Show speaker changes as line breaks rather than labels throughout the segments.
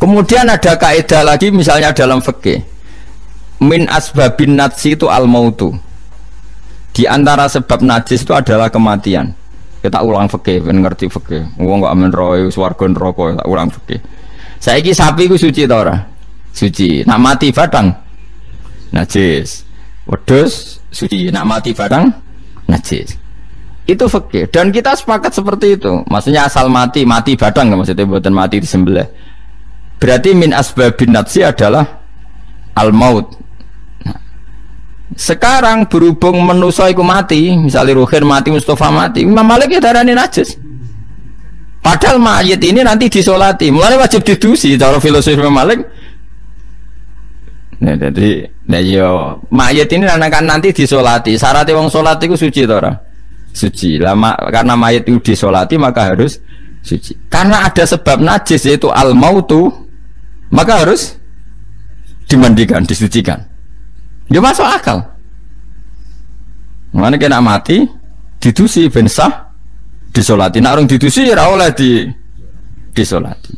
Kemudian ada kaidah lagi misalnya dalam fikih. Min asbabin najsi itu al-mautu. Di antara sebab najis itu adalah kematian. Kita ulang fikih, ben ngerti fikih. Wong kok amen roe swarga neraka, tak ulang fikih. Saiki sapi ku suci ta ora? Suci. Nak mati batang najis. Wedhus suci, nak mati batang najis. Itu fikih dan kita sepakat seperti itu. Maksudnya asal mati batang maksudnya bukan mati disembelih. Berarti min asbabin najsi adalah al-maut. Sekarang berhubung manusia iku mati, misalnya Ruhin mati, Mustafa mati, Imam Malik ya darani najis. Padahal mayit ini nanti disolati, mulanya wajib didusi. Cara filosofi Imam Malik. Nah, jadi, mayit ini nanti disolati. Syaratnya wong solat itu suci tora, suci. Lama karena mayit itu disolati maka harus suci. Karena ada sebab najis yaitu al-mautu, maka harus dimandikan, disucikan. Dia masuk akal. Mana kena mati, didusi bensah, disolati. Nak orang didusi ya oleh disolati.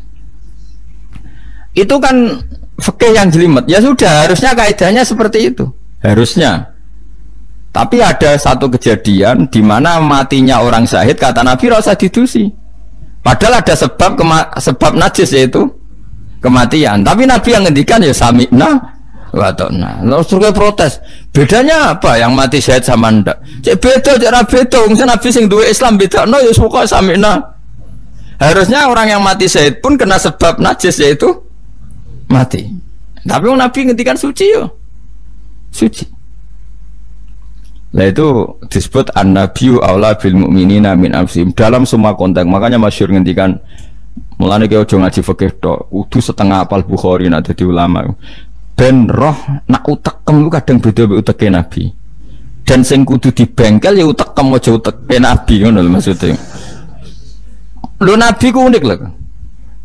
Itu kan fikih yang jelimet. Ya sudah, harusnya kaidahnya seperti itu. Harusnya. Tapi ada satu kejadian di mana matinya orang syahid kata Nabi rasa didusi. Padahal ada sebab najis yaitu kematian. Tapi Nabi yang ngendikan ya sami'na watona. Lalu suruh protes. Bedanya apa yang mati syahid sama ndak? Cek beda, cara beda. Mungkin Nabi sing duwe Islam beda. No ya suka sami'na. Harusnya orang yang mati syahid pun kena sebab najis yaitu mati. Tapi Nabi ngendikan suci yo. Suci. Lah itu disebut an-nabiyyu aula bil mu'minina min anfusihim dalam semua konteks. Makanya masyhur ngendikan mulane ki aja ngaji fikih tok, kudu setengah apal Bukhari nek dadi ulama. Ben roh nak utekem lu kadang beda mbek uteke Nabi. Dan sing kudu dibengkel ya utekem aja uteke Nabi ngono lho maksudnya. Lho Nabi ku unik lho.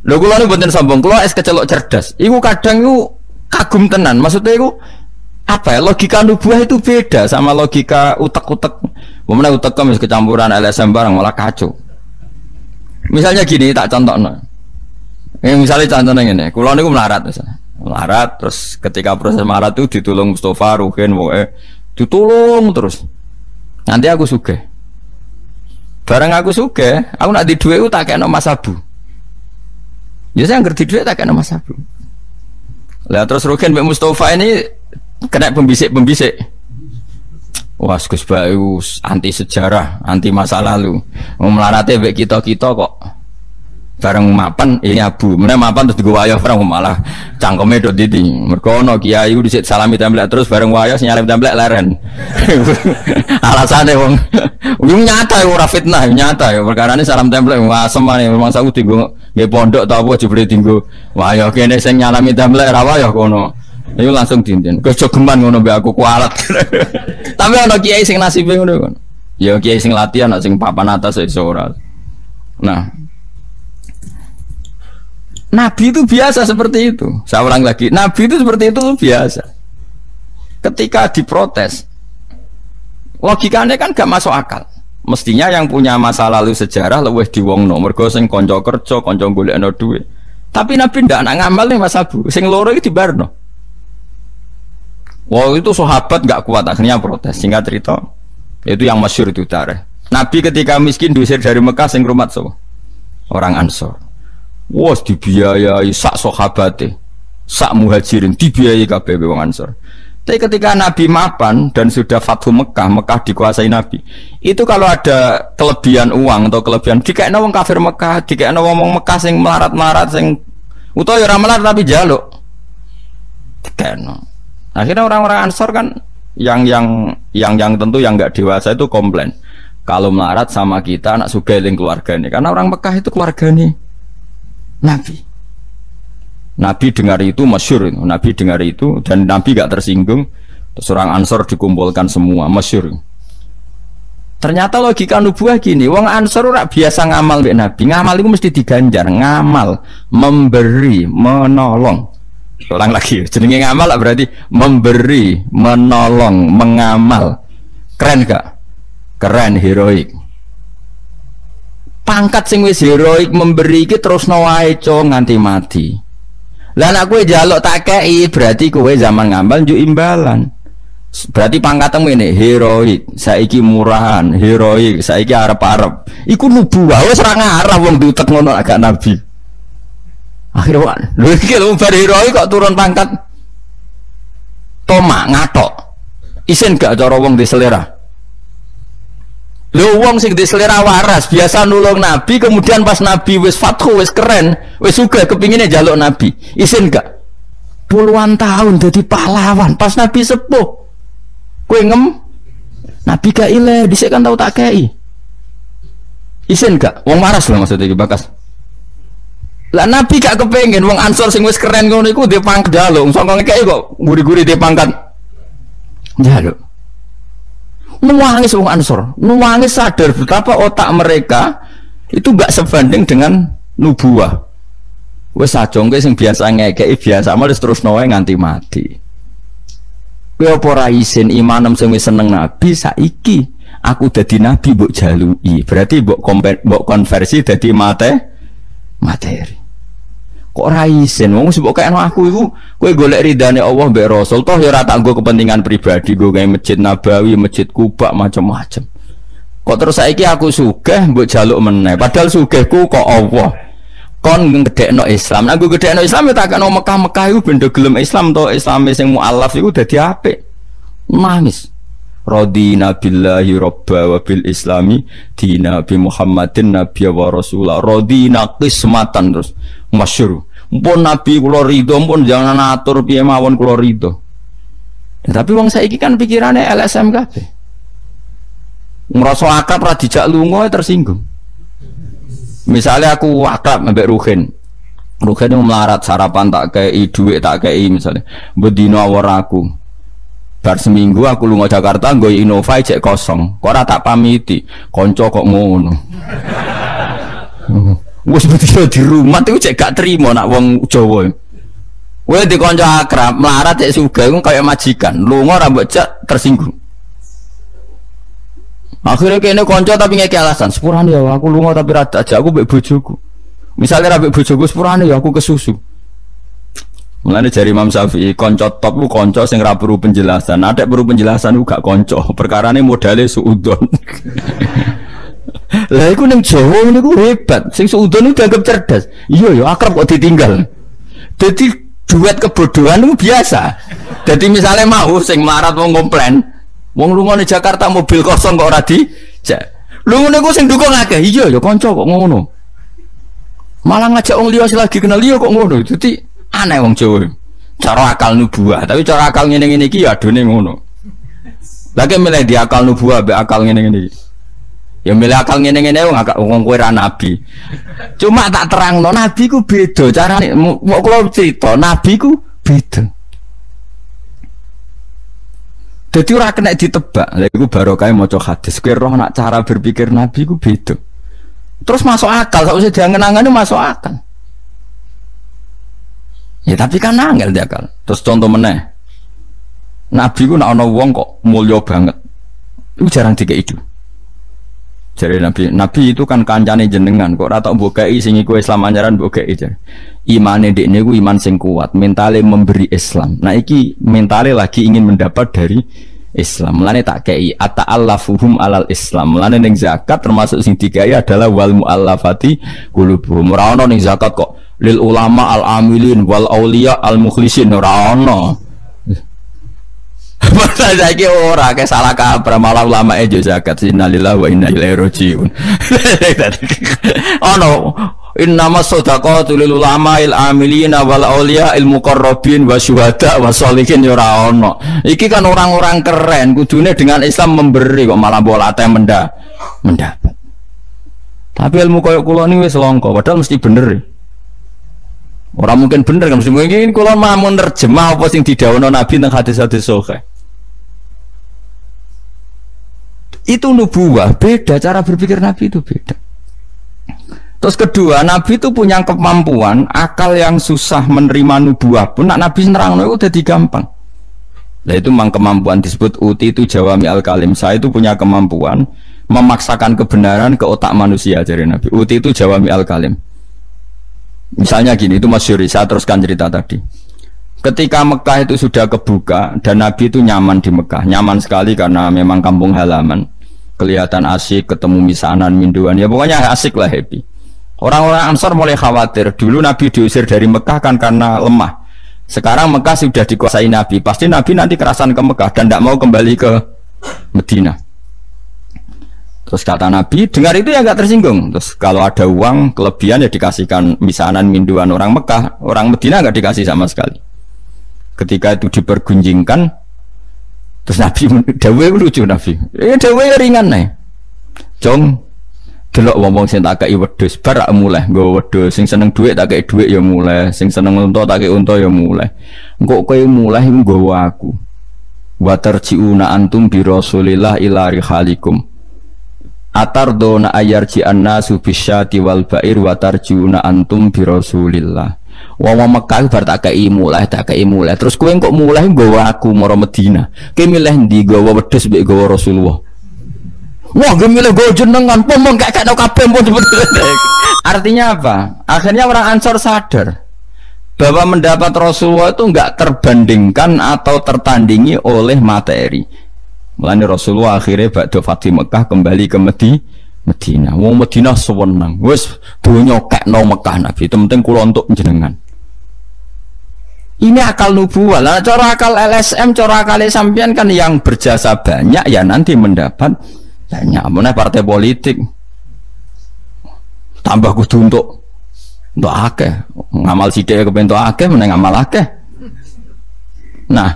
Lho kula niku mboten sombong, kula es kecelok cerdas. Iku kadang iku kagum tenan. Maksudnya iku apa ya? Logika nubuah itu beda sama logika utek-utek. Wong utekem wis kecampuran LSM barang malah kacau. Misalnya gini tak contohno. Misalnya contohnya ngene, kula niku melarat misalnya. Melarat terus ketika proses melarat itu ditolong Mustafa, Ruhin, ditolong terus. Nanti aku sugih. Barang aku sugih, aku nak di duit tak kena Mas Abu. Ya saya ngerti duit tak kena Mas Abu. Lah terus Ruhin mbek Mustafa ini kena pembisik. Wah, Gus Bayu anti sejarah, anti masa lalu. Melarate mbek kita-kita kok bareng mapan ini Abu, mana mapan terus digo wayah bareng malah cangkeme dot didi. Mergo ono kiai dhisik salami templek terus bareng wayah nyalip templek leren. Alasane wong nyata ora fitnah, nyata ya perkarane salam templek asem maneh memang saku digo nggih pondok ta apa jebule dienggo wayah kene sing nyalami templek ra wayah kono. Ayo langsung dinten. Kejogeman ngono mbek aku kualat. Tapi ono kiai sing nasibe ngono kon. Ya kiai sing latihan sing papan atas iso ora. Nah, Nabi itu biasa seperti itu. Saya ulang lagi, Nabi itu seperti itu biasa. Ketika diprotes, logikanya kan gak masuk akal. Mestinya yang punya masa lalu sejarah luwih diwongno, mergo sing kanca kerja, kanca golekno duit. Tapi Nabi ndak nak ngamal nih Mas Abu, sing loro iki dibarno. Wah itu sahabat gak kuat akhirnya protes. Singkat cerita, itu yang masyhur itu tarikh. Nabi ketika miskin diusir dari Mekah sing rumat so, orang Ansor. Wah dibiayai sak sahabate, sak muhajirin dibiayai kabeh wong Ansor. Tapi ketika Nabi mapan dan sudah Fathu Mekah, Mekah dikuasai Nabi. Itu kalau ada kelebihan uang atau kelebihan dikekno wong kafir Mekah, dikekno wong Mekah sing melarat-melarat sing utawa ora melarat tapi jaluk. Dikekno. Akhirnya orang-orang Ansor kan yang tentu yang enggak dewasa itu komplain. Kalau melarat sama kita anak sugih ning keluargane. Karena orang Mekah itu keluargane Nabi dengar itu masyhur, Nabi dengar itu dan Nabi gak tersinggung. Terus orang Ansor dikumpulkan semua masyhur. Ternyata logika nubuah gini, wong Ansor ora biasa ngamal mbek Nabi. Ngamal itu mesti diganjar, ngamal, memberi, menolong. Ulang lagi, jenenge ngamal berarti memberi, menolong, mengamal. Keren gak? Keren, heroik. Pangkat sing wis heroik memberi iki terus wae nganti mati. Lah nek kowe njaluk tak kei berarti kowe zaman ngambal njuk imbalan. Berarti pangkatmu ini heroik, saiki murahan, heroik, saiki arep-arep. Iku nubuwah wis ora ngarah wong diutek ngono agak nabi. Akhirnya lho iki lho bar heroik kok turun pangkat. Tomak ngatok. Isin gak cara wong di selera. Lho wong sing di selera waras biasa nulung nabi, kemudian pas nabi wis fathu wis keren, wis sugih kepingine njaluk nabi. Isin gak? Puluhan tahun jadi pahlawan pas nabi sepuh. Kowe ngem nabi gak ile dhisik kan tau tak kei. Isin gak? Wong waras lho maksudnya iki bakas. Lah nabi gak kepengen wong Ansor sing wis keren ngono iku dhe pangkat njaluk, sangka ngekeki kok guri-guri dhe pangkat njaluk. Nuwangis wong Ansor, nuwangis sadar betapa otak mereka itu gak sebanding dengan nubuah. Wis sajongke sing biasa ngekeki biasa malah terus wae nganti mati. Kowe apa ora isin imanem sing wis seneng nabi saiki aku dadi nabi mbok jaluki. Berarti mbok konversi dadi materi. Kok ora isin wong mbok kayakno aku iku kowe golek ridane Allah mbek Rasul toh ya ora tak nggo kepentingan pribadi nggo gawe masjid Nabawi, masjid Kuba macam-macam. Kok terus saiki aku sugih mbok jaluk meneh padahal sugihku kok Allah. Kon ngedekno Islam. Nek aku gedekno Islam ya tak kena Mekah-Mekah iku benda gelem Islam to, Islame sing mualaf iku dadi apik. Nangis. Radina billahi robba wa bil islami dina bi Muhammadin nabiyya wa rasulah. Radina qismatan terus masyhur. Mpun nabi kula ridho, mpun jangan atur piye mawon kula ridho. Ya, tapi wong saiki kan pikirane LSM kabeh. Ngrasa akrab ra dijak lunga tersinggung. Misalnya aku akrab mbek Ruhin itu melarat sarapan tak kei duit tak kei misalnya bedino awor aku bar seminggu aku lunga Jakarta nggo Innova cek kosong kok ora tak pamiti konco kok ngono wis bedino di rumah itu cek gak terima nak wong Jawa kowe di konco akrab melarat cek sugih iku kaya majikan lunga ora mbok cek tersinggung. Akhirnya kene konco tapi ngeke alasan sepurane ya aku lunga tapi rada aja aku mbek bojoku. Misalnya mbek bojoku sepurane ya aku kesusu. Mulane jari Imam Syafi'i konco top ku konco sing ra perlu penjelasan. Nek perlu penjelasan ku gak konco, perkarane modale suudon. Lah iku ning Jawa niku hebat. Sing suudon itu dianggap cerdas. Iya ya akrab kok ditinggal. Dadi duet kebodohan itu biasa. Jadi misalnya mau sing melarat wong komplain wong lunga di Jakarta mobil kosong kok ora dijak. Lho ngene ku sing dukung akeh. Iya ya kanca kok ngono. Malah ngajak wong liya lagi kenal liya kok ngono. Dadi aneh wong Jawa. Cara akal nubuah, tapi cara akal ngene-ngene iki ya adone ngono. Lagi milih di akal nubuah mbek akal ngene-ngene iki. Ya milih akal ngene-ngene wong kowe ra nabi. Cuma tak terangno nabi ku beda carane. Mau kula cerita nabi ku beda. Jadi ora kena ditebak. Lha iku barokah maca hadis. Kowe roh nak cara berpikir Nabi ku beda. Terus masuk akal, sakwise diangen-angene masuk akal. Ya tapi kan angel dia akal. Terus contoh meneh. Nabi ku nak ana wong kok mulya banget. Iku jarang dikei itu. Jare Nabi itu kan kancane jenengan kok ora tak mbokeki sing iku Islam anyaran mbokeki jare. Imane dekne ku iman sing kuat, mentale memberi Islam. Nah iki mentale lagi ingin mendapat dari Islam. Mulane tak kei ata'allafuhum alal Islam. Mulane ning zakat termasuk sing dikai adalah wal muallafati qulubuhum. Ora ono ning zakat kok lil ulama al amilin wal auliya al mukhlisin ora ono. Masa saiki ora kayak salah kaprah malah ulama ejo zakat innalillahi wa inna ilaihi rajiun. Ono innama shadaqatu lil ulama il amilina wal auliya il muqarrabin wa syuhada wa sholihin ora ono. Iki kan orang-orang keren kudune dengan Islam memberi kok malah bolate mendapat. Tapi ilmu koyo kula ni wis langka padahal mesti bener. Ora mungkin bener kan mesti mungkin kula mau nerjemah apa sing didhawuhna Nabi teng hadis-hadis sahih. Itu nubuah, beda cara berpikir Nabi itu beda. Terus kedua, Nabi itu punya kemampuan akal yang susah menerima nubuah pun nak Nabi nerangno itu udah gampang. Nah itu memang kemampuan disebut uti itu jawami al kalim. Saya itu punya kemampuan memaksakan kebenaran ke otak manusia, jadi Nabi. Uti itu jawami al kalim. Misalnya gini, itu masyhur, saya teruskan cerita tadi. Ketika Mekah itu sudah kebuka dan Nabi itu nyaman di Mekah, nyaman sekali karena memang kampung halaman, kelihatan asik, ketemu misanan, minduan, ya pokoknya asik lah, happy. Orang-orang Ansor mulai khawatir, dulu Nabi diusir dari Mekah kan karena lemah. Sekarang Mekah sudah dikuasai Nabi, pasti Nabi nanti kerasan ke Mekah dan tidak mau kembali ke Medina. Terus kata Nabi, dengar itu ya nggak tersinggung. Terus kalau ada uang kelebihan ya dikasihkan misanan minduan orang Mekah, orang Medina nggak dikasih sama sekali. Ketika itu dipergunjingkan, terus Nabi dawe lucu Nabi, dawe ringan nih, Jong, delok wong sing tak kei wedhus, barak mulai, nggo wedhus, sing seneng duit tak kei duit ya mulai, sing seneng unta tak kei unta ya mulai. Engko kowe mulai nggawa aku. Wa tarjiuna antum bi Rasulillah ila rihalikum. Atardona ayarji annasu bisyati wal ba'ir wa tarjiuna antum bi Rasulillah. Wong Mekah bar tak kei mulai, terus kowe kok mulai nggawa aku mara Medina. Kowe milih ndi, nggawa wedhus mbek nggawa Rasulullah? Wah, gue milih gue jenengan, pomong gak kena kabeh pun. Artinya apa? Akhirnya orang Ansor sadar bahwa mendapat Rasulullah itu enggak terbandingkan atau tertandingi oleh materi. Mulane Rasulullah akhirnya ba'da Fatih Mekah kembali ke Medina. Wong Medina sewenang, wis donya kekno Mekah Nabi, itu penting kula untuk jenengan. Ini akal nubuwah. Lah cara akal LSM, cara akal sampean kan yang berjasa banyak ya nanti mendapat banyak. Mana partai politik tambah kudu untuk akeh ngamal sithik kepentok akeh meneng ngamal akeh. Nah,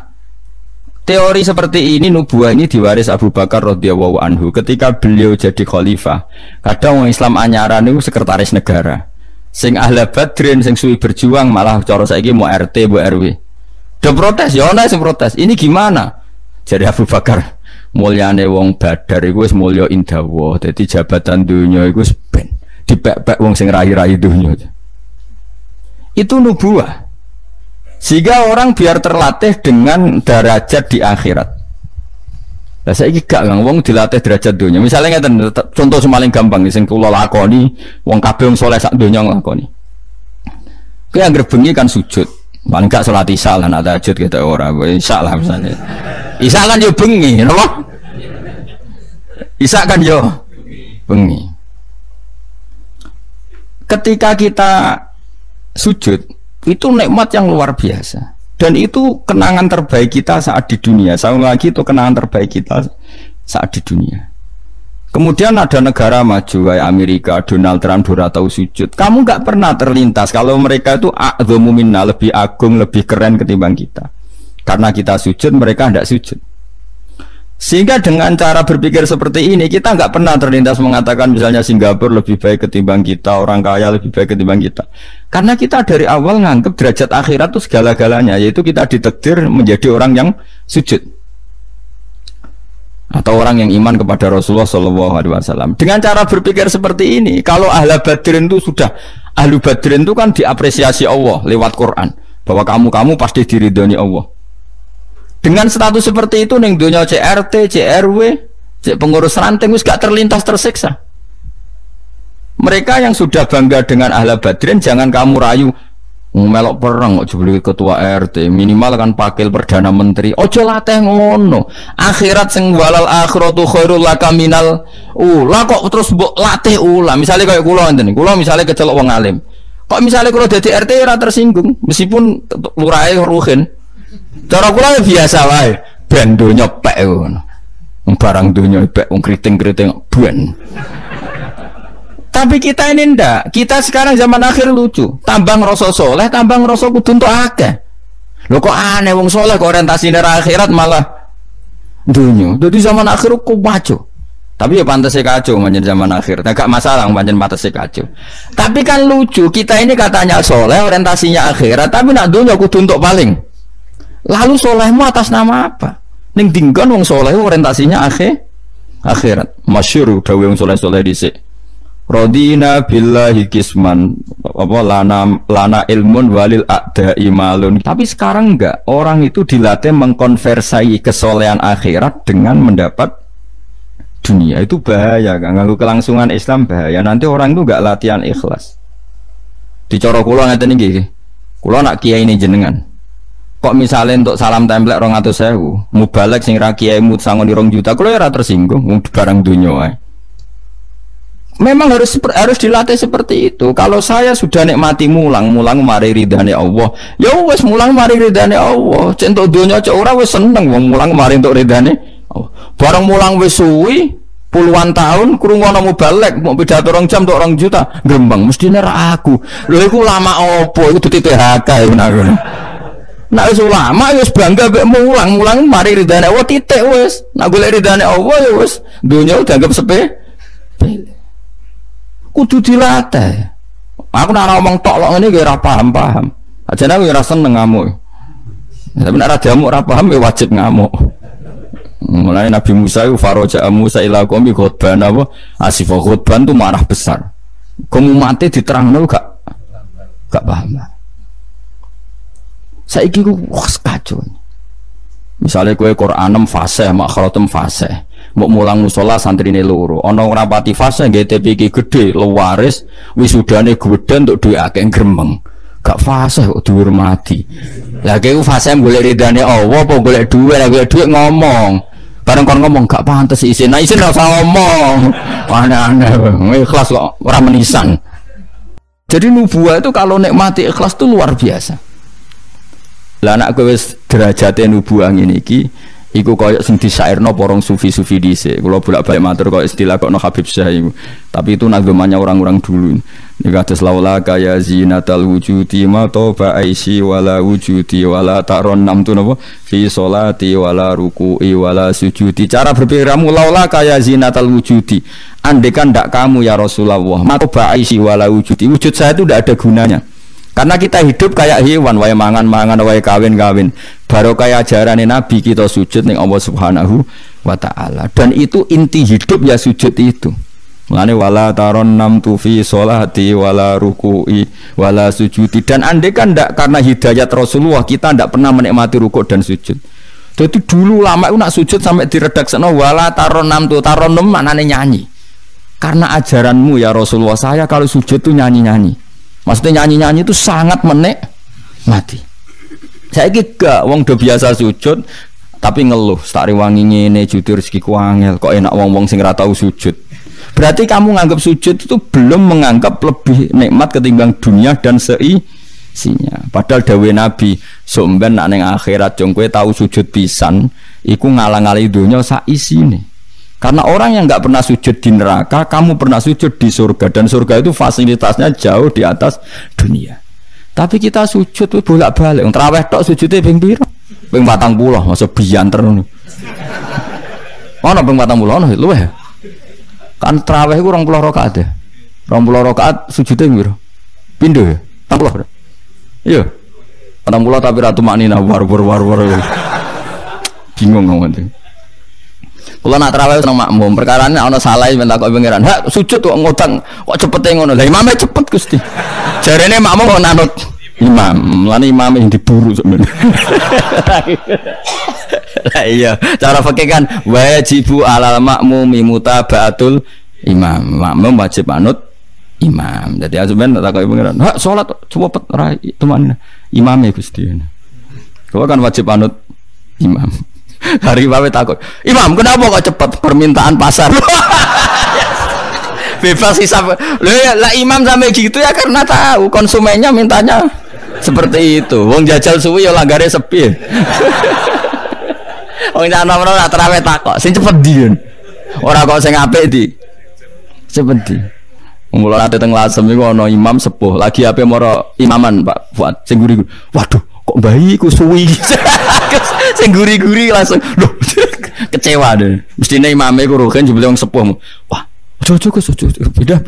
teori seperti ini nubuah ini diwaris Abu Bakar radhiyallahu anhu ketika beliau jadi khalifah. Kadang orang Islam anyaran itu sekretaris negara. Sing ahli badrin sing suwi berjuang malah cara saiki mau RT bu RW. Udah protes ya ana sing protes. Ini gimana? Jadi Abu Bakar, mulyane wong Badar iku wis mulya indawa. Dadi jabatan dunya iku wis ben dipek-pek wong sing rai-rai dunya. Itu nubuah. Sehingga orang biar terlatih dengan derajat di akhirat. Lah saiki gak wong dilatih derajat dunia. Misalnya ngeten contoh semaling gampang sing kula lakoni, wong kabeh wong saleh sak donya nglakoni. Kowe anggere bengi kan sujud. Paling gak salat isya lan tahajud kita ora. Isya lah misalnya. Isya kan yo bengi, napa? Isya kan yo bengi. Ketika kita sujud itu nikmat yang luar biasa. Dan itu kenangan terbaik kita saat di dunia. Saya lagi itu kenangan terbaik kita saat di dunia. Kemudian ada negara maju kayak Amerika, Donald Trump tahu sujud. Kamu nggak pernah terlintas kalau mereka itu a'dhamu minna, lebih agung, lebih keren ketimbang kita. Karena kita sujud, mereka tidak sujud. Sehingga dengan cara berpikir seperti ini kita nggak pernah terlintas mengatakan misalnya Singapura lebih baik ketimbang kita, orang kaya lebih baik ketimbang kita. Karena kita dari awal nganggap derajat akhirat itu segala-galanya, yaitu kita ditakdir menjadi orang yang sujud atau orang yang iman kepada Rasulullah SAW. Dengan cara berpikir seperti ini, kalau ahli badrin itu sudah ahli badrin itu kan diapresiasi Allah lewat Quran bahwa kamu pasti diridhoni Allah. Dengan status seperti itu neng dunia CRT, CRW, pengurus ranting wis gak terlintas tersiksa. Mereka yang sudah bangga dengan ahli badrin jangan kamu rayu melok perang kok jebule ketua RT minimal kan pakil perdana menteri. Ojo latih ngono. Akhirat sing walal akhiratu khairul laka minal ula kok terus mbok latih ula. Misalnya kayak kula ngene. Kula misalnya kecelok wong alim. Kok misalnya kula dadi RT ora tersinggung meskipun lurahe ruhin. Cara kula biasa wae, ben donya pek ngono. Barang donya pek wong kriting-kriting ben. Tapi kita ini ndak. Kita sekarang zaman akhir lucu. Tambang rasa soleh, tambang rasa kudu entuk akeh. Lho kok aneh wong soleh kok orientasine akhirat malah donya. Dadi zaman akhir kok maco. Tapi ya pantese kacau manjen zaman akhir. Nah, gak masalah manjen pantese kacau. Tapi kan lucu, kita ini katanya soleh, orientasinya akhirat, tapi nak donya kudu entuk paling. Lalu solehmu atas nama apa? Ning dinggon wong soleh orientasinya akhirat. Masyhur dawuh wong soleh-soleh dhisik. Radina billahi kisman apa lana ilmun walil a'da'i malun. Tapi sekarang enggak, orang itu dilatih mengkonversai kesolehan akhirat dengan mendapat dunia. Itu bahaya kan, ganggu kelangsungan Islam bahaya. Nanti orang itu enggak latihan ikhlas. Dicara kula ngeten iki. Kula nak kiai ini jenengan. Kok misalnya untuk salam template 200.000, mubalek sing ra kiai mut sangon 2 juta, kula ora tersinggung wong barang dunya wae. Memang harus dilatih seperti itu. Kalau saya sudah nikmati mulang mari ridane Allah. Ya wis mulang mari ridane Allah. Cek entuk donya cek ora wis seneng wong mulang mari entuk ridane Allah. Barang mulang wis suwi puluhan tahun krungono mubalek mau pidato 2 jam tok 2 juta, grembang mestine ra aku. Lho iku lama opo? Iku dudu THK ya ngono. Nek wis ulama wis bangga mek mulang mari ridane Allah titik wis. Nek golek ridane Allah ya wis donya dianggap sepele. Kudu dilatih. Aku nak ngomong tok lok ngene ki ora paham. Ajane aku ora seneng ngamuk. Tapi nek ora diamuk ora paham ya wajib ngamuk. Mulai Nabi Musa itu faraja Musa ila qaumi khutban apa? Asifah khutban itu marah besar. Kamu mati diterangno gak paham. Saiki ku kacau. Misalnya kue Qur'anem fasih, makhratem fasih, mbok mulang musola santrine loro, ana ora pati fasih GTP iki gedhe, lewaris, wisudane gedhe untuk duwe akeh gremeng. Gak fasih kok dihormati. Lah kowe fasih golek ridane Allah apa golek duwe, golek duwe ngomong. Bareng kon ngomong gak pantes isin. Nah isin ora usah ngomong. Aneh-aneh, ikhlas kok ora menisan. Jadi nubuah itu kalau nikmati ikhlas itu luar biasa. Lah anak kowe wis derajate nubuah ngene iki iku koyo sing disairno porong sufi-sufi dhisik. Kula bolak-balik matur koyo istilah kokno Habib Syah iku. Tapi itu nagamanya orang-orang dulu. Nek kados laula kaya zinatal wujudi ma toba aisi wala wujudi wala taron nam tu napa fi sholati wala ruku'i wala sujudi. Cara berpikirmu laula kaya zinatal wujudi. Andekan ndak kamu ya Rasulullah ma toba aisi wala wujudi. Wujud saya itu ndak ada gunanya. Karena kita hidup kayak hewan, wae mangan-mangan, wae kawin-kawin. Baru kayak ajaran Nabi kita sujud ning Allah Subhanahu wa taala. Dan itu inti hidup ya sujud itu. Mulane wala taron nam tu fi sholati wala ruku'i wala sujudi. Dan andai kan ndak karena hidayat Rasulullah kita ndak pernah menikmati rukuk dan sujud. Jadi dulu lama itu nak sujud sampai diredakseno wala taron nam tu taron nem maknane nyanyi. Karena ajaranmu ya Rasulullah saya kalau sujud tuh nyanyi-nyanyi. Maksudnya nyanyi-nyanyi itu sangat menikmati. Saya gak wong do biasa sujud tapi ngeluh, tak rewangi ngene jujur rezekiku angel, kok enak wong-wong sing ora tau sujud. Berarti kamu nganggap sujud itu belum menganggap lebih nikmat ketimbang dunia dan seisinya. Padahal dawuh Nabi, sok ben nek ning akhirat jong kowe tau sujud pisan, iku ngalang-alangi donya sak isine. Karena orang yang nggak pernah sujud di neraka, kamu pernah sujud di surga, dan surga itu fasilitasnya jauh di atas dunia. Tapi kita sujud tuh bolak-balik. Terawih tok sujudnya ping pira? Ping 40, masa bianter ngono. Ono ping 40 ono luwih. Kan terawih iku 20 rakaat ya. 20 rakaat sujudnya piro? Pindho ya? 40. Iya. 40 tapi ratu maknina war. Bingung ngomong. Kalau nak terawih seneng makmum, perkara ini ana salah minta kok pengiran. Hak sujud kok ngutang, kok cepete ngono. Lah imame cepet Gusti. Jarene makmum kok nanut imam. Lan imame yang diburu sebenarnya. Lah iya, cara fikih kan wajibu alal makmumi mutabaatul imam. Makmum wajib manut imam. Jadi azuben tak kok pengiran. Hak salat cepet ra teman imame Gusti. Kau kan wajib manut imam. Hari bawe takut, Imam kenapa kok cepat permintaan pasar? Bebas hisap. Lah imam sampai gitu ya karena tahu konsumennya mintanya seperti itu. Wong jajal suwi ya langgare sepi. Wong ana ora terawih takok, sing cepet diun. Ora kok sing apik di. Cepet di. Mula ate teng Lasem iku ana imam sepuh, lagi ape moro imaman Pak Fuad. Sing guri. Waduh, kok bayi ku suwi. Sing guri-guri langsung loh kecewa deh. Mestine imame ku rohen jebule wong sepuh. Wah, ojo ke sujud. Pindah.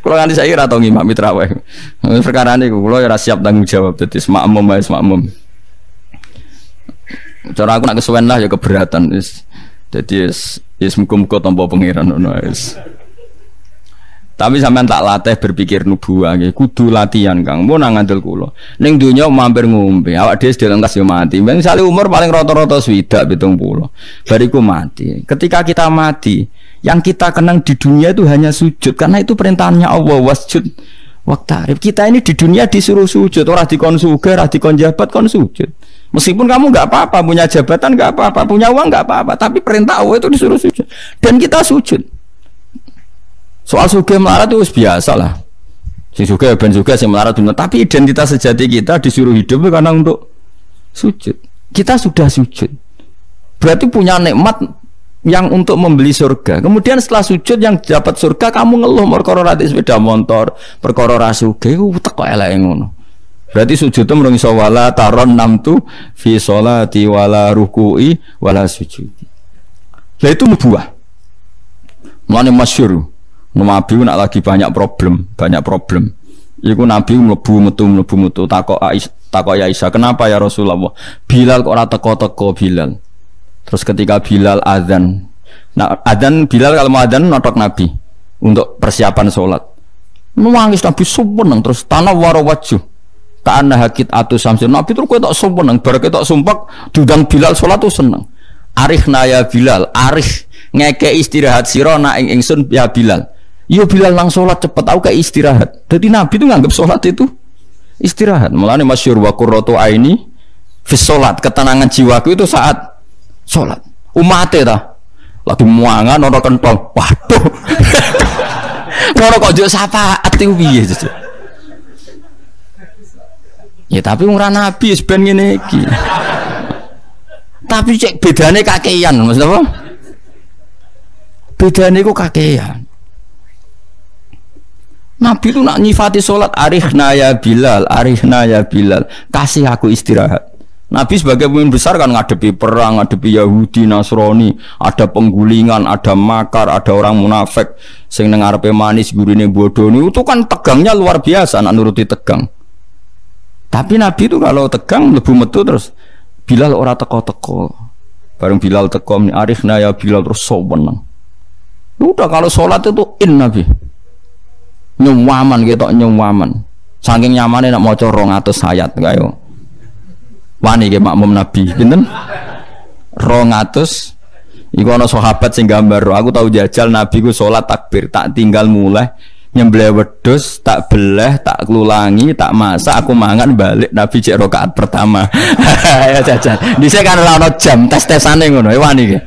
Kula nganti saiki ora tau ngimami traweh. Perkara niku kula ora siap tanggung jawab dadi makmum. Cara aku nak kesuwen lah ya keberatan wis. Dadi wis muga-muga tampa pangeran ngono wis. Tapi sampean tak latih berpikir nubuah nggih, kudu latihan Kang. Mun nang ngandel kula. Ning donya mampir ngombe, awak dhewe sedherek entas yo mati. Misale umur paling rata-rata 60 70. Bariku mati. Ketika kita mati, Yang kita kenang di dunia itu hanya sujud, karena itu perintahnya Allah, wasjud waqtarib. Kita ini di dunia disuruh sujud, orang dikon sugih, orang dikon jabat kon sujud. Meskipun kamu nggak apa-apa, punya jabatan nggak apa-apa, punya uang nggak apa-apa, tapi perintah Allah itu disuruh sujud, dan kita sujud. Soal sugih melarat itu biasa lah. Si sugih ben sugih, si melarat benar. Tapi identitas sejati kita disuruh hidup karena untuk sujud. Kita sudah sujud. Berarti punya nikmat yang untuk membeli surga. Kemudian setelah sujud yang dapat surga kamu ngeluh perkara rati sepeda motor, perkara rasuge ku teko eleke ngono. Berarti sujud itu mrung iso wala taron namtu fi sholati wala ruku'i wala sujudi. Lah itu nubuwah. Mulane masyhur. Nabi nak lagi banyak problem. Iku Nabi mlebu metu takok Aisyah, "Kenapa ya Rasulullah? Bilal kok ora teko-teko Bilal?" Terus ketika Bilal azan, nah azan Bilal kalau mau azan notok Nabi untuk persiapan sholat. Nangis Nabi sumpah terus tanah warawaju. Ta'anna hakit atu samsin. Nabi terus kowe tok sumpah bar ketok sumpah diundang Bilal sholat tuh seneng. Arikhna ya Bilal, arikh ngeke istirahat sira nak ing ingsun ya Bilal. Yo Bilal nang sholat cepet aku kayak istirahat. Jadi Nabi itu nganggap sholat itu istirahat. Mulane masyhur wa qurratu aini fi sholat, ketenangan jiwaku itu saat sholat. Umate ta lagi muangan ono kentong, waduh ngono kok yo syafaat iki piye ya, tapi ora Nabi ben ngene iki. Tapi cek bedane kakean, maksud apa? Bedane kok kakean. Nabi itu nak nyifati sholat, arihna ya Bilal, kasih aku istirahat. Nabi sebagai pemimpin besar kan ngadepi perang, ngadepi Yahudi, Nasrani, ada penggulingan, ada makar, ada orang munafik, sing nang ngarepe manis gurine bodoh, itu kan tegangnya luar biasa, nak nuruti tegang. Tapi Nabi itu kalau tegang lebu metu terus Bilal ora teko-teko. Bareng Bilal teko, arihna ya Bilal terus soweneng. Udah kalau sholat itu Nabi. Nyuwaman gitu, nyuwaman. Saking nyamannya nak maca 200 ayat kayo. Wani ke makmum Nabi, pinten? 200. Iku ana sahabat sing gambar, aku tahu jajal Nabi ku salat takbir, tak tinggal mulai nyembelih wedhus, tak belah, tak klulangi, tak masak, aku mangan balik Nabi cek rakaat pertama. Ya jajal. Dhisik kan ora ana jam tes-tesane ngono, wani ke.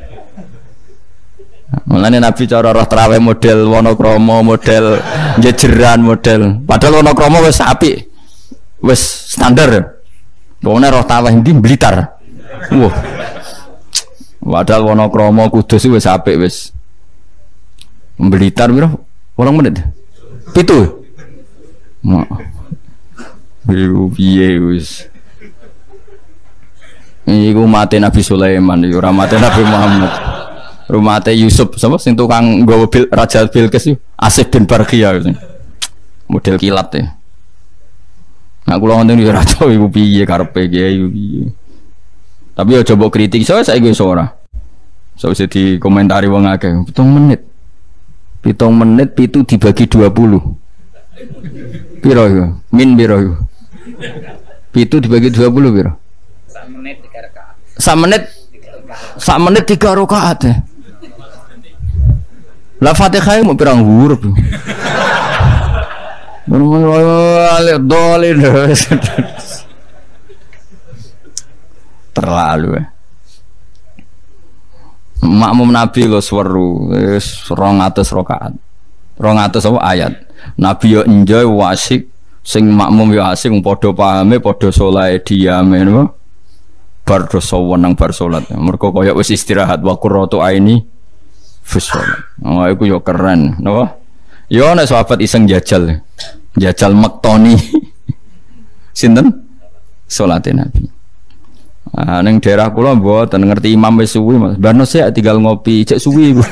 Mulane Nabi cara roh traweh model Wonokromo, model jejeran, model. Padahal Wonokromo wis apik. Wis standar. Pokoknya roh traweh ndi Blitar. Wah. Padahal Wonokromo Kudus wis apik wis. Blitar piro? 8 menit. 7. Mak. Piye wis. Iku mate Nabi Sulaiman, ora mate Nabi Muhammad. Rumah teh Yusuf, sama sing tukang nggawa Raja Bilqis itu Asif bin Barqiyah model kilat ya. Nah kula ngoten yo ora tau iku piye karepe iku piye. Tapi yo coba kritik saiki wis ora. Sausé dikomentari wong akeh 7 menit. 7 menit pitu dibagi 20. Piro iku? Min piro iku? Pitu dibagi 20 piro? 1 menit 3 rakaat. 1 menit 3 rakaat. La Fatihah mau pirang huruf. Terlalu. Makmum Nabi lo seweru, 200 rakaat. 200 apa ayat. Nabi yo enjoy wasik, sing makmum yo asik, padha pahame, padha saleh diame napa. Bar dosa wenang bar salat. Mergo kaya wis istirahat wa qurratu aini fi shalat. Oh iku yo keren, napa? Yo nek sahabat iseng jajal. Jajal mektoni. Sinten? Salate Nabi. Ah ning daerah kula mboten ngerti imam wis suwi Mas. Barno sik tinggal ngopi cek suwi iku.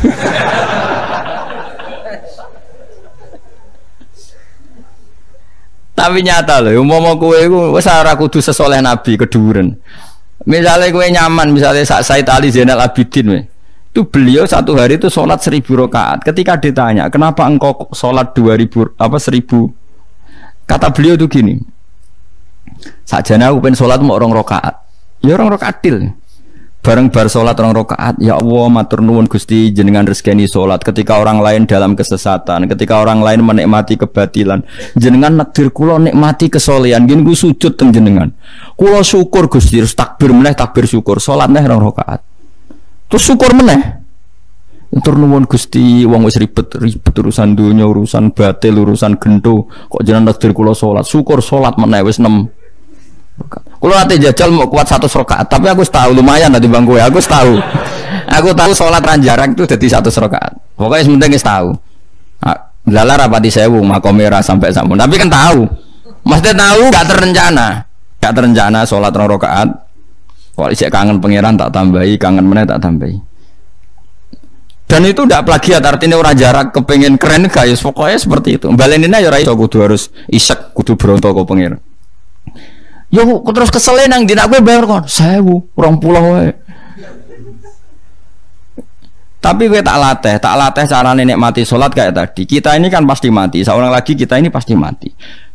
Tapi nyata lho, umpama kowe iku wis ora kudu sesoleh Nabi keduren. Misalnya kowe nyaman, misalnya Said Ali Zainal Abidin itu beliau satu hari itu sholat 1000 rakaat. Ketika ditanya, kenapa engkau sholat 1000 kata beliau itu gini, sajane aku pengen sholat mau 2 rakaat. Ya 2 rakaat til. Bareng bar salat 2 rakaat, ya Allah matur nuwun Gusti jenengan rezekani salat ketika orang lain dalam kesesatan, ketika orang lain menikmati kebatilan. Jenengan nakdir kula nikmati kesolehan, nggih niku sujud teng jenengan. Kula syukur Gusti, terus takbir meneh takbir syukur, salat neh 2 rakaat. Terus syukur meneh. Matur nuwun Gusti, wong wis ribet urusan dunya, urusan batil, urusan gento, kok jenengan nakdir kula salat, syukur salat meneh wis 6. Kalau nanti jajal mau kuat 100 rakaat, tapi aku tahu lumayan nanti bang gue. Aku tahu sholat ranjarang itu jadi 100 rakaat. Pokoknya sementing tahu. Lala rapati sewu makomera sampai sampun. Tapi kan tahu, maksudnya tahu gak terencana sholat 2 rakaat. Kalau isek kangen pangeran tak tambahi, kangen meneh tak tambahi. Dan itu tidak plagiat, artinya orang jarak kepengen keren guys. Pokoknya seperti itu. Balenina ya raiso kudu harus isek, kudu beronto kok pangeran. Yo terus kesel nang dina gue bayar kon 1000 20 wae. Tapi gue tak latih carane nikmati salat kayak tadi. Kita ini kan pasti mati, seorang lagi kita ini pasti mati.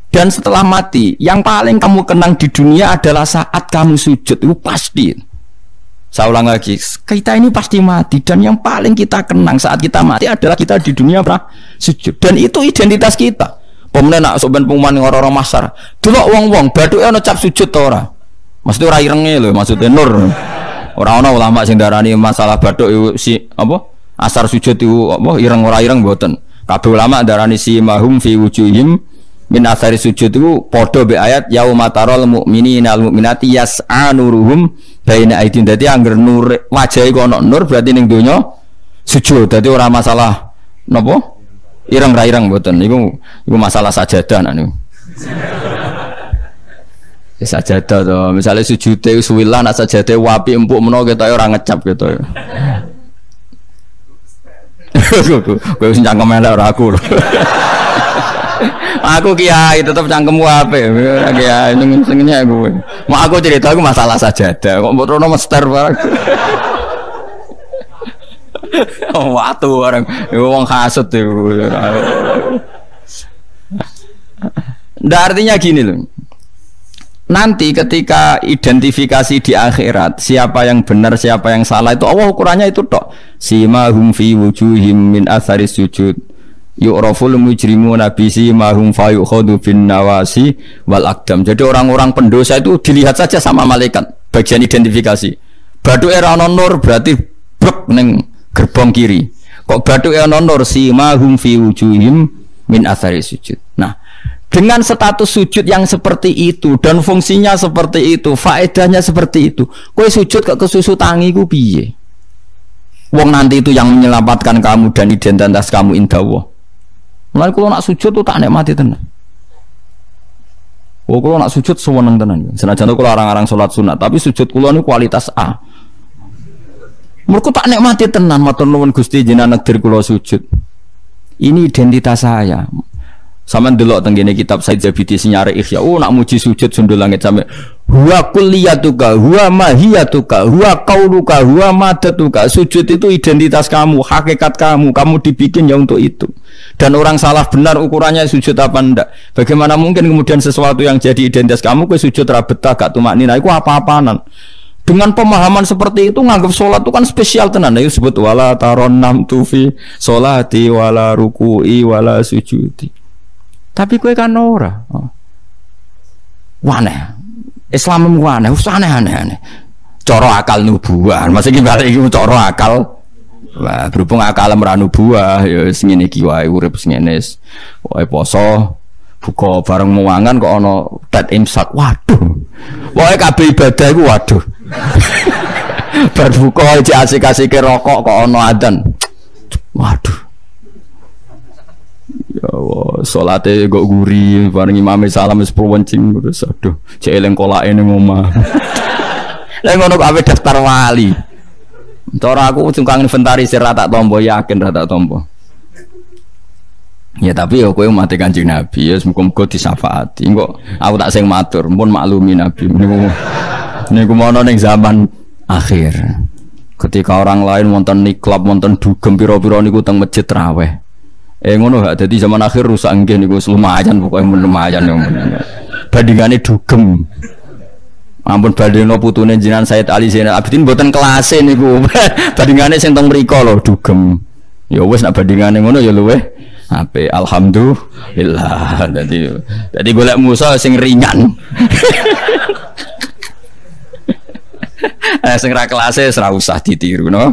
Dan setelah mati, yang paling kamu kenang di dunia adalah saat kamu sujud, itu pasti. Saya ulang lagi, kita ini pasti mati dan yang paling kita kenang saat kita mati adalah kita di dunia sujud. Dan itu identitas kita. Pemenang nak soben pengumuman orang-orang masar. Delok wong-wong baduke ana cap sujud ta ora? Maksudnya ora irenge lho, maksudnya nur. Ora ana ulama sing darani masalah baduk si apa? Asar sujud itu apa ireng ora ireng mboten. Kabeh ulama darani si mahum fi wujuhim min asari sujud itu padha be ayat yaumatarul mu'minina al mu'minati yas'a nuruhum baina aidin. Dadi angger nur wajahe kok ana nur berarti ning donya sujud. Dadi ora masalah napa? Ireng ra ireng mboten niku masalah sajadah niku. Ya sajadah to, misale sujude suwilan nek sajadah wapi empuk menawa ketok ora ngecap gitu. Kowe sing cangkem elek ora aku lho. Aku kiai tetep cangkemmu apik. Kiai senengnya kowe. Mau aku cerita aku masalah sajadah kok mbok rono mester barang. Oh, waktu orang wong hasut itu. Nggak artinya gini loh. Nanti ketika identifikasi di akhirat siapa yang benar siapa yang salah itu Allah ukurannya itu tok. Simahum fi wujuhim min athari sujud. Yu'raful mujrimuna bi simahum fa yukhadu bin nawasi wal aqdam. Jadi orang-orang pendosa itu dilihat saja sama malaikat bagian identifikasi. Baduke ra ono nur berarti blek ning gerbong kiri. Kok batuk ya nonor si mahum fi wujuhim min athari sujud. Nah, dengan status sujud yang seperti itu dan fungsinya seperti itu, faedahnya seperti itu, kowe sujud ke kesusu tangi ku piye? Wong nanti itu yang menyelamatkan kamu dan identitas kamu indah Allah. Mulai kalau nak sujud tuh tak nikmati tenan. Oh, kalau nak sujud sewenang tenan. Senajan kalau orang-orang sholat sunat, tapi sujud kula ini kualitas A. Mereka tak nikmati tenan matur nuwun Gusti jenengan nakdir kula sujud. Ini identitas saya. Sampeyan delok teng kene kitab Said Zabidi sinyare Ihya. Oh nak muji sujud sundul langit sampe huwa kulliyatuka, huwa mahiyatuka, huwa qauluka, huwa madatuka. Sujud itu identitas kamu, hakikat kamu. Kamu dibikin ya untuk itu. Dan orang salah benar ukurannya sujud apa ndak. Bagaimana mungkin kemudian sesuatu yang jadi identitas kamu ke sujud ra betah gak tumaknina iku apa-apanan. Dengan pemahaman seperti itu nganggap sholat itu kan spesial tenan. Itu sebut wala taron nam tufi sholati wala ruku'i wala sujudi. Tapi kue kan ora. Waneh. Islam waneh, aneh-aneh. Coro akal nubuah. Masih gimana iki coro akal. Wah, berhubung akal meranu nubuah ya sing ngene iki wae urip sing ngene. Wae poso buka bareng muangan kok ana tet imsak. Waduh. Wae kabeh ibadah iku waduh. Bar buka iki asik-asike rokok kok ana adzan. Waduh. Ya Allah, salate kok guri bareng imame salam wis wencing terus aduh, cek eling kolake ning omah. Lah ngono kok ape daftar wali. Cara aku tukang inventarisir ra tak tampa yakin ra tak tampa. Ya tapi ya kowe mati Kanjeng Nabi ya muga-muga disyafaati. Engko aku tak sing matur, mumpun maklumi Nabi niku mono ning zaman akhir. Ketika orang lain wonten niklab, wonten dugem pira-pira niku teng masjid raweh. Ngono gak dadi zaman akhir rusak nggih niku lumayan pokoke lumayan yo. Bandingane dugem. Ampun bandingno putune jenengan Said Ali Zainal Abidin mboten kelase niku. Bandingane sing teng mriko lho dugem. Ya wis nek bandingane ngono ya luweh apik. Alhamdulillah. Dadi golek musa sing ringan. Sing ra kelase ora usah ditiru no.